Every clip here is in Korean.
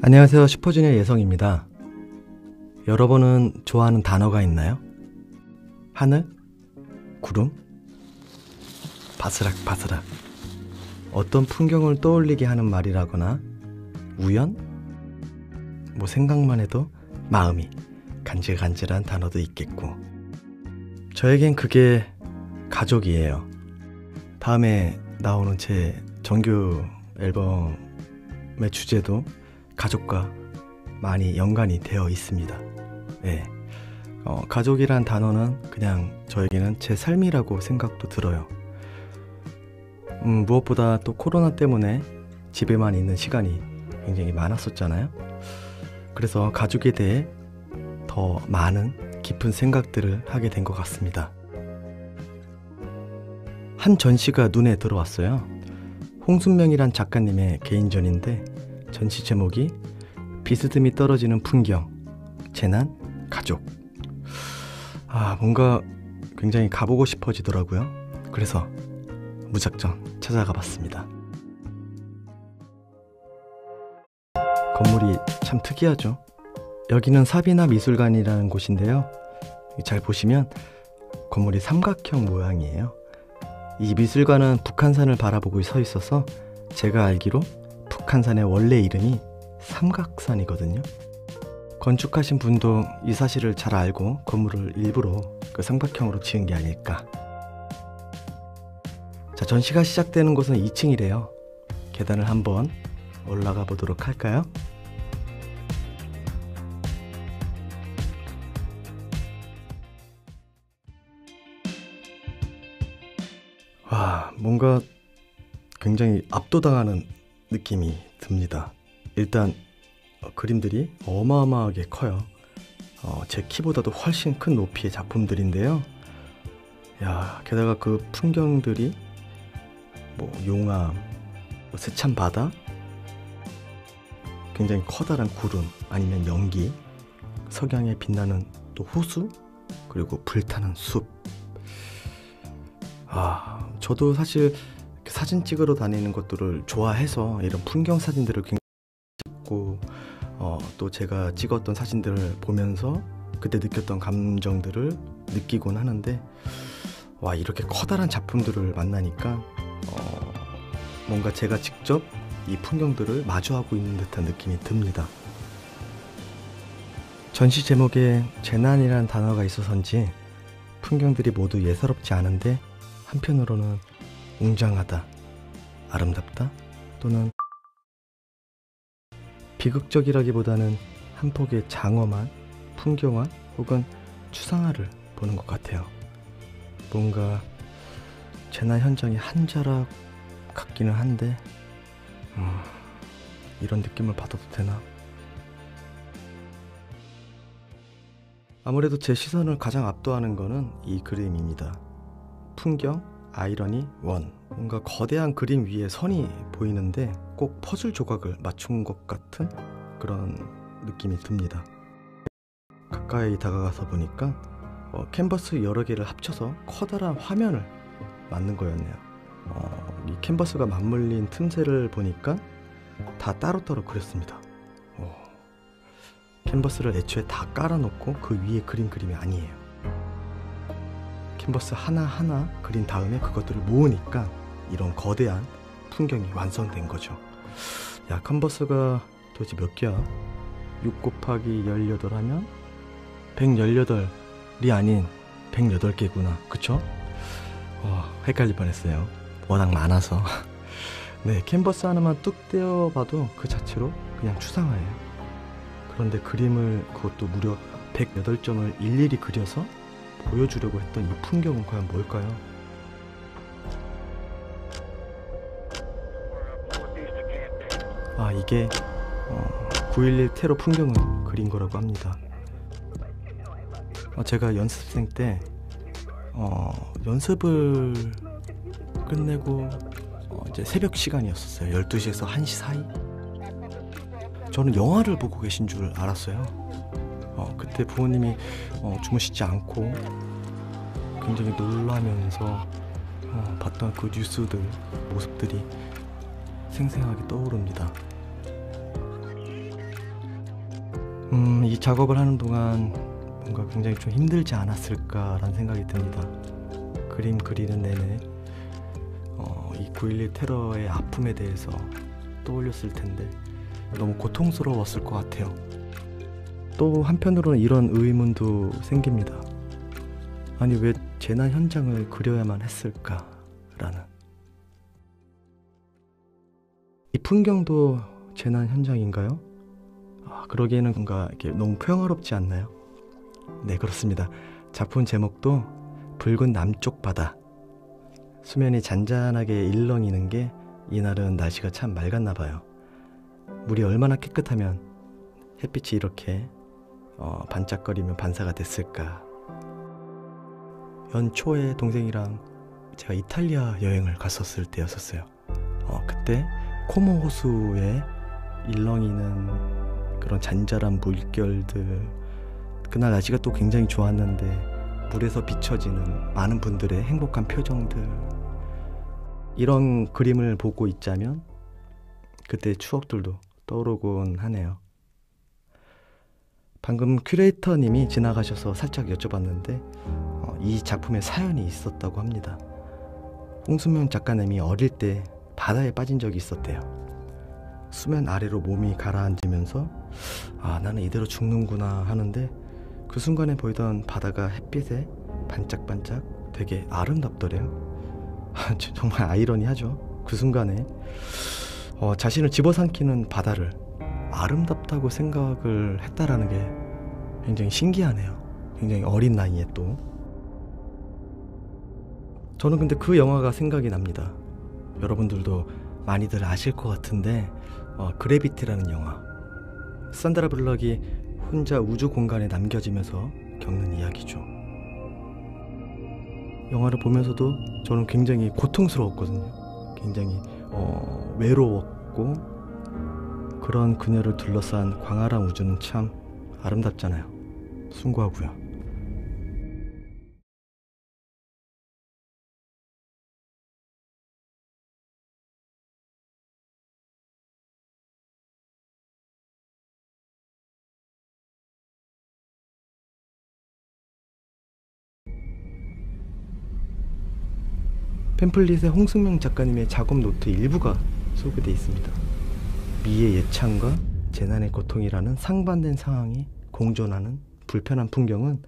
안녕하세요. 슈퍼주니어 예성입니다. 여러분은 좋아하는 단어가 있나요? 하늘? 구름? 바스락바스락. 어떤 풍경을 떠올리게 하는 말이라거나 우연? 생각만 해도 마음이 간질간질한 단어도 있겠고, 저에겐 그게 가족이에요. 다음에 나오는 제 정규 앨범의 주제도 가족과 많이 연관이 되어 있습니다. 네. 가족이란 단어는 그냥 저에게는 제 삶이라고 생각도 들어요. 무엇보다 또 코로나 때문에 집에만 있는 시간이 굉장히 많았었잖아요. 그래서 가족에 대해 더 많은 깊은 생각들을 하게 된 것 같습니다. 한 전시가 눈에 들어왔어요. 홍순명이란 작가님의 개인전인데, 전시 제목이 비스듬히 떨어지는 풍경, 재난, 가족. 뭔가 굉장히 가보고 싶어지더라고요. 그래서 무작정 찾아가 봤습니다. 건물이 참 특이하죠. 여기는 사비나 미술관이라는 곳인데요. 잘 보시면 건물이 삼각형 모양이에요. 이 미술관은 북한산을 바라보고 서 있어서 제가 알기로 북한산의 원래 이름이 삼각산이거든요. 건축하신 분도 이 사실을 잘 알고 건물을 일부러 그 삼각형으로 지은 게 아닐까. 자, 전시가 시작되는 곳은 2층이래요. 계단을 한번 올라가 보도록 할까요? 뭔가 굉장히 압도당하는 느낌이 듭니다. 일단 그림들이 어마어마하게 커요. 제 키보다도 훨씬 큰 높이의 작품들인데요. 게다가 그 풍경들이 용암, 세찬 바다, 굉장히 커다란 구름, 아니면 연기, 석양에 빛나는 또 호수, 그리고 불타는 숲. 저도 사실 사진 찍으러 다니는 것들을 좋아해서 이런 풍경 사진들을 굉장히 찍고, 또 제가 찍었던 사진들을 보면서 그때 느꼈던 감정들을 느끼곤 하는데, 이렇게 커다란 작품들을 만나니까 뭔가 제가 직접 이 풍경들을 마주하고 있는 듯한 느낌이 듭니다. 전시 제목에 재난이란 단어가 있어서인지 풍경들이 모두 예사롭지 않은데, 한편으로는 웅장하다, 아름답다, 또는 비극적이라기보다는 한 폭의 장엄한 풍경화 혹은 추상화를 보는 것 같아요. 뭔가 재난 현장의 한 자락 같기는 한데, 이런 느낌을 받아도 되나? 아무래도 제 시선을 가장 압도하는 거는 이 그림입니다. 풍경, 아이러니, 원. 뭔가 거대한 그림 위에 선이 보이는데 꼭 퍼즐 조각을 맞춘 것 같은 그런 느낌이 듭니다. 가까이 다가가서 보니까 캔버스 여러 개를 합쳐서 커다란 화면을 만든 거였네요. 이 캔버스가 맞물린 틈새를 보니까 다 따로따로 그렸습니다. 캔버스를 애초에 다 깔아놓고 그 위에 그림이 아니에요. 캔버스 하나하나 그린 다음에 그것들을 모으니까 이런 거대한 풍경이 완성된 거죠. 캔버스가 도대체 몇 개야? 6 곱하기 18 하면 118이 아닌 108개구나. 그쵸? 헷갈릴 뻔했어요. 워낙 많아서. 네, 캔버스 하나만 뚝 떼어봐도 그 자체로 그냥 추상화예요. 그런데 그림을, 그것도 무려 108점을 일일이 그려서 보여주려고 했던 이 풍경은 과연 뭘까요? 이게 9.11 테러 풍경을 그린 거라고 합니다. 제가 연습생 때 연습을 끝내고 이제 새벽 시간이었었어요. 12시에서 1시 사이. 저는 영화를 보고 계신 줄 알았어요. 그때 부모님이 주무시지 않고 굉장히 놀라면서 봤던 그 뉴스들, 모습들이 생생하게 떠오릅니다. 이 작업을 하는 동안 뭔가 굉장히 좀 힘들지 않았을까라는 생각이 듭니다. 그림 그리는 내내 이 9.11 테러의 아픔에 대해서 떠올렸을 텐데 너무 고통스러웠을 것 같아요. 또 한편으로는 이런 의문도 생깁니다. 아니, 왜 재난 현장을 그려야만 했을까라는. 이 풍경도 재난 현장인가요? 그러기에는 뭔가 이렇게 너무 평화롭지 않나요? 네, 그렇습니다. 작품 제목도 붉은 남쪽 바다. 수면이 잔잔하게 일렁이는 게 이날은 날씨가 참 맑았나 봐요. 물이 얼마나 깨끗하면 햇빛이 이렇게 반짝거리며 반사가 됐을까. 연초에 동생이랑 제가 이탈리아 여행을 갔었을 때였었어요. 그때 코모 호수에 일렁이는 그런 잔잔한 물결들, 그날 날씨가 또 굉장히 좋았는데 물에서 비춰지는 많은 분들의 행복한 표정들, 이런 그림을 보고 있자면 그때의 추억들도 떠오르곤 하네요. 방금 큐레이터님이 지나가셔서 살짝 여쭤봤는데 이 작품에 사연이 있었다고 합니다. 홍수명 작가님이 어릴 때 바다에 빠진 적이 있었대요. 수면 아래로 몸이 가라앉으면서 나는 이대로 죽는구나 하는데 그 순간에 보이던 바다가 햇빛에 반짝반짝 되게 아름답더래요. 정말 아이러니하죠. 그 순간에 자신을 집어삼키는 바다를 아름답다고 생각을 했다라는 게 굉장히 신기하네요. 굉장히 어린 나이에 또. 저는 근데 그 영화가 생각이 납니다. 여러분들도 많이들 아실 것 같은데 그래비티라는 영화. 산드라 블럭이 혼자 우주 공간에 남겨지면서 겪는 이야기죠. 영화를 보면서도 저는 굉장히 고통스러웠거든요. 굉장히 외로웠고, 그런 그녀를 둘러싼 광활한 우주는 참 아름답잖아요. 숭고하고요. 팸플릿에 홍승명 작가님의 작업 노트 일부가 소개되어 있습니다. 미의 예찬과 재난의 고통이라는 상반된 상황이 공존하는 불편한 풍경은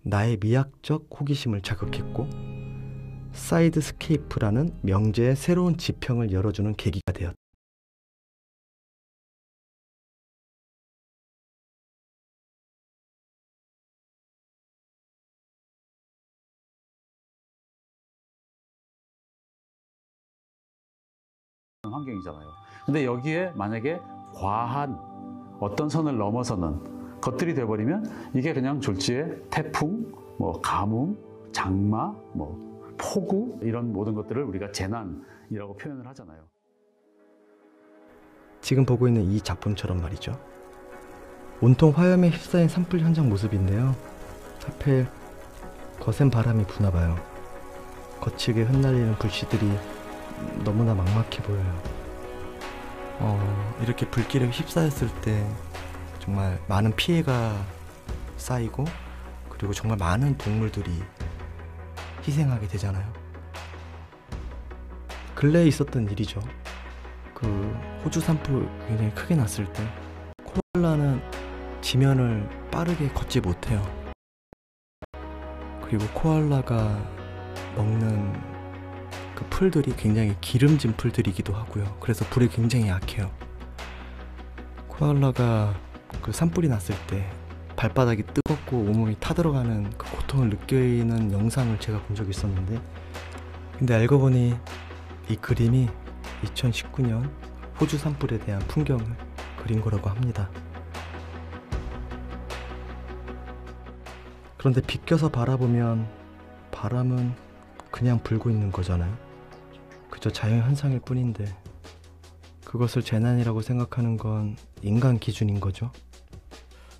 나의 미학적 호기심을 자극했고, 사이드스케이프라는 명제의 새로운 지평을 열어주는 계기가 되었다. 환경이잖아요. 근데 여기에 만약에 과한 어떤 선을 넘어서는 것들이 돼버리면 이게 그냥 졸지에 태풍, 가뭄, 장마, 폭우, 이런 모든 것들을 우리가 재난이라고 표현을 하잖아요. 지금 보고 있는 이 작품처럼 말이죠. 온통 화염에 휩싸인 산불 현장 모습인데요. 하필 거센 바람이 부나봐요. 거칠게 흩날리는 불씨들이 너무나 막막해 보여요. 이렇게 불길에 휩싸였을 때 정말 많은 피해가 쌓이고, 그리고 정말 많은 동물들이 희생하게 되잖아요. 근래에 있었던 일이죠. 그 호주 산불 굉장히 크게 났을 때 코알라는 지면을 빠르게 걷지 못해요. 그리고 코알라가 먹는 그 풀들이 굉장히 기름진 풀들이기도 하고요. 그래서 불에 굉장히 약해요. 코알라가 그 산불이 났을 때 발바닥이 뜨겁고 온몸이 타들어가는 그 고통을 느끼는 영상을 제가 본 적이 있었는데, 근데 알고 보니 이 그림이 2019년 호주 산불에 대한 풍경을 그린 거라고 합니다. 그런데 비껴서 바라보면 바람은 그냥 불고 있는 거잖아요. 그저 자연현상일 뿐인데 그것을 재난이라고 생각하는 건 인간 기준인 거죠.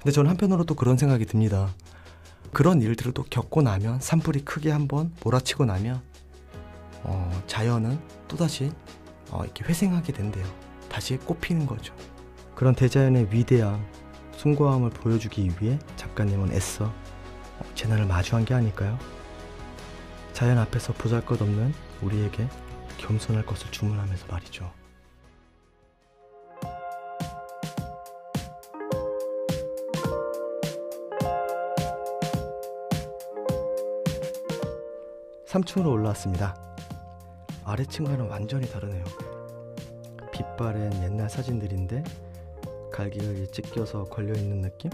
근데 저는 한편으로 또 그런 생각이 듭니다. 그런 일들을 또 겪고 나면, 산불이 크게 한번 몰아치고 나면 자연은 또다시 이렇게 회생하게 된대요. 다시 꽃피는 거죠. 그런 대자연의 위대함, 숭고함을 보여주기 위해 작가님은 애써 재난을 마주한 게 아닐까요? 자연 앞에서 보잘것없는 우리에게 겸손할 것을 주문하면서 말이죠. (3층으로) 올라왔습니다. 아래층과는 완전히 다르네요. 빛바랜 옛날 사진들인데 갈기갈기 찢겨서 걸려있는 느낌?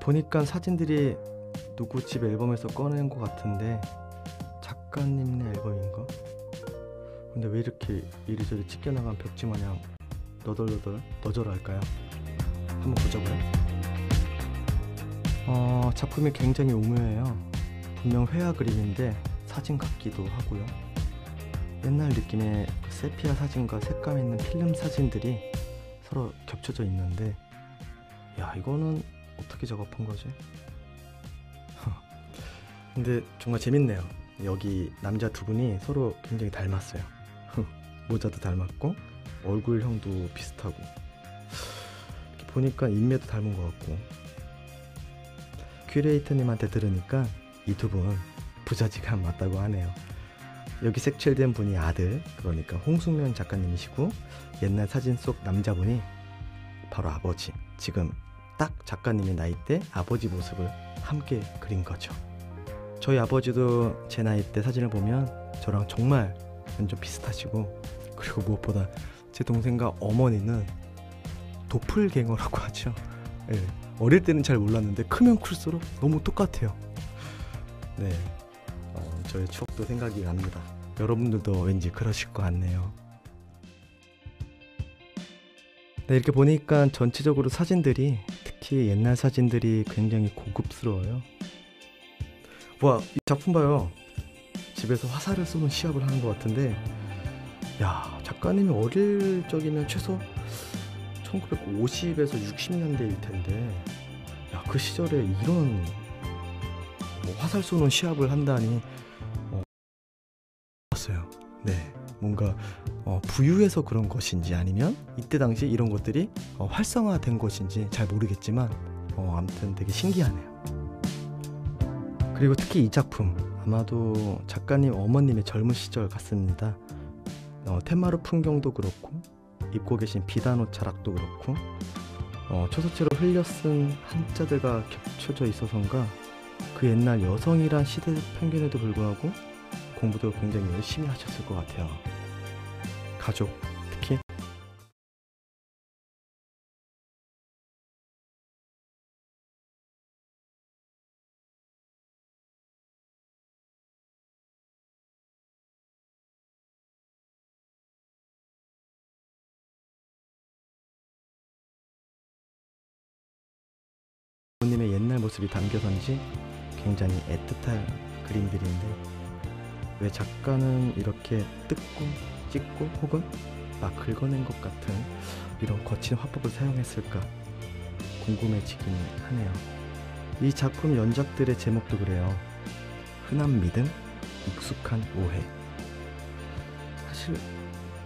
보니까 사진들이 누구 집 앨범에서 꺼낸 것 같은데 작가님네 앨범인가? 근데 왜 이렇게 이리저리 찢겨나간 벽지 마냥 너덜너덜 너절할까요? 한번 보자고요. 작품이 굉장히 오묘해요. 분명 회화 그림인데 사진 같기도 하고요. 옛날 느낌의 세피아 사진과 색감 있는 필름 사진들이 서로 겹쳐져 있는데, 야, 이거는 어떻게 작업한 거지? 근데 정말 재밌네요. 여기 남자 두 분이 서로 굉장히 닮았어요. 모자도 닮았고 얼굴형도 비슷하고, 이렇게 보니까 인매도 닮은 것 같고. 큐레이터님한테 들으니까 이 두 분 부자지간 맞다고 하네요. 여기 색칠된 분이 아들, 그러니까 홍승면 작가님이시고, 옛날 사진 속 남자분이 바로 아버지. 지금 딱 작가님의 나이대 아버지 모습을 함께 그린 거죠. 저희 아버지도 제 나이대 사진을 보면 저랑 정말 완전 비슷하시고, 그리고 무엇보다 제 동생과 어머니는 도플갱어라고 하죠. 네, 어릴 때는 잘 몰랐는데 크면 클수록 너무 똑같아요. 네, 저의 추억도 생각이 납니다. 여러분들도 왠지 그러실 것 같네요. 네, 이렇게 보니까 전체적으로 사진들이, 특히 옛날 사진들이 굉장히 고급스러워요. 와, 이 작품 봐요. 집에서 화살을 쏘는 시합을 하는 것 같은데, 야, 작가님이 어릴 적이면 최소 1950에서 60년대일 텐데, 야, 그 시절에 이런 화살 쏘는 시합을 한다니 봤어요. 네, 뭔가 부유해서 그런 것인지, 아니면 이때 당시 이런 것들이 활성화된 것인지 잘 모르겠지만 아무튼 되게 신기하네요. 그리고 특히 이 작품 아마도 작가님 어머님의 젊은 시절 같습니다. 텐마루 풍경도 그렇고, 입고 계신 비단옷 자락도 그렇고, 초소체로 흘려 쓴 한자들과 겹쳐져 있어서인가 그 옛날 여성이란 시대 편견에도 불구하고 공부도 굉장히 열심히 하셨을 것 같아요. 가족, 특히 부모님의 옛날 모습이 담겨선지 굉장히 애틋한 그림들인데, 왜 작가는 이렇게 뜯고 찍고 혹은 막 긁어낸 것 같은 이런 거친 화법을 사용했을까 궁금해지긴 하네요. 이 작품 연작들의 제목도 그래요. 흔한 믿음, 익숙한 오해. 사실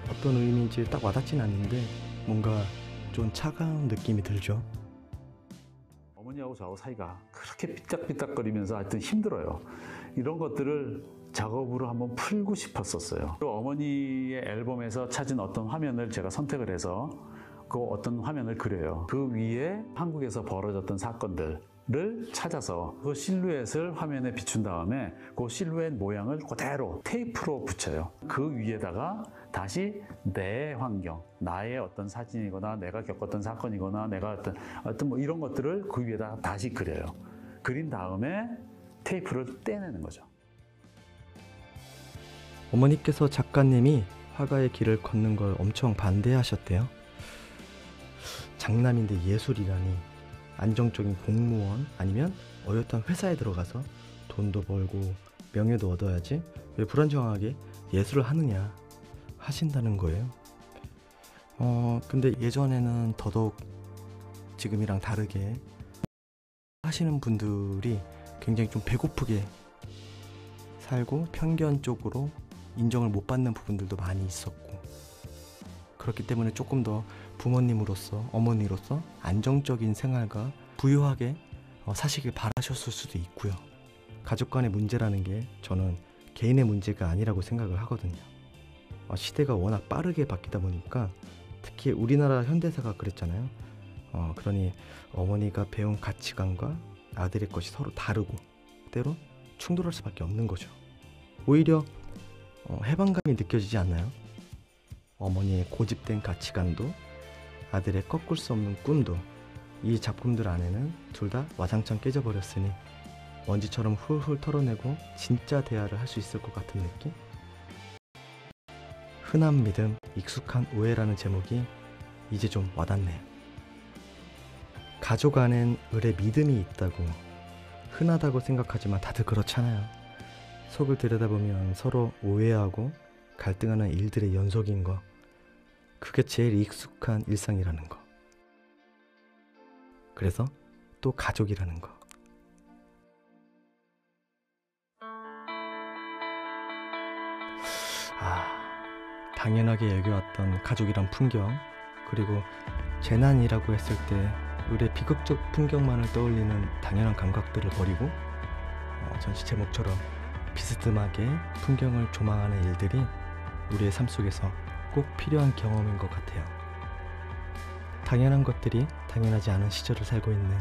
어떤 의미인지 딱 와닿진 않는데 뭔가 좀 차가운 느낌이 들죠. 어머니하고 저하고 사이가 그렇게 삐딱삐딱거리면서 하여튼 힘들어요. 이런 것들을 작업으로 한번 풀고 싶었었어요. 또 어머니의 앨범에서 찾은 어떤 화면을 제가 선택을 해서 그 어떤 화면을 그려요. 그 위에 한국에서 벌어졌던 사건들을 찾아서 그 실루엣을 화면에 비춘 다음에 그 실루엣 모양을 그대로 테이프로 붙여요. 그 위에다가 다시 내 환경, 나의 어떤 사진이거나 내가 겪었던 사건이거나 내가 어떤 뭐 이런 것들을 그 위에다 다시 그려요. 그린 다음에 테이프를 떼내는 거죠. 어머니께서 작가님이 화가의 길을 걷는 걸 엄청 반대하셨대요. 장남인데 예술이라니, 안정적인 공무원 아니면 어엿한 회사에 들어가서 돈도 벌고 명예도 얻어야지 왜 불안정하게 예술을 하느냐 하신다는 거예요. 근데 예전에는 더더욱 지금이랑 다르게 하시는 분들이 굉장히 좀 배고프게 살고 편견 쪽으로 인정을 못 받는 부분들도 많이 있었고, 그렇기 때문에 조금 더 부모님으로서, 어머니로서 안정적인 생활과 부유하게 사시길 바라셨을 수도 있고요. 가족 간의 문제라는 게 저는 개인의 문제가 아니라고 생각을 하거든요. 시대가 워낙 빠르게 바뀌다 보니까, 특히 우리나라 현대사가 그랬잖아요. 그러니 어머니가 배운 가치관과 아들의 것이 서로 다르고 때로 충돌할 수밖에 없는 거죠. 오히려 해방감이 느껴지지 않나요? 어머니의 고집된 가치관도 아들의 꺾을 수 없는 꿈도 이 작품들 안에는 둘 다 와장창 깨져버렸으니 먼지처럼 훌훌 털어내고 진짜 대화를 할 수 있을 것 같은 느낌? 흔한 믿음, 익숙한 오해라는 제목이 이제 좀 와닿네요. 가족 안엔 을의 믿음이 있다고 흔하다고 생각하지만 다들 그렇잖아요. 속을 들여다보면 서로 오해하고 갈등하는 일들의 연속인 거, 그게 제일 익숙한 일상이라는 거. 그래서 또 가족이라는 거. 당연하게 여겨왔던 가족이란 풍경, 그리고 재난이라고 했을 때 을의 비극적 풍경만을 떠올리는 당연한 감각들을 버리고 전시 제목처럼 비스듬하게 풍경을 조망하는 일들이 우리의 삶 속에서 꼭 필요한 경험인 것 같아요. 당연한 것들이 당연하지 않은 시절을 살고 있는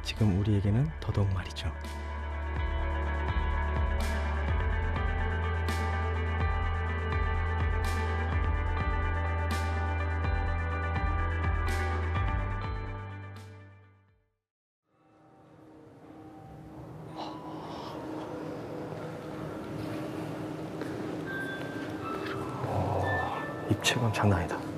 지금 우리에게는 더더욱 말이죠. 입체감 장난 아니다.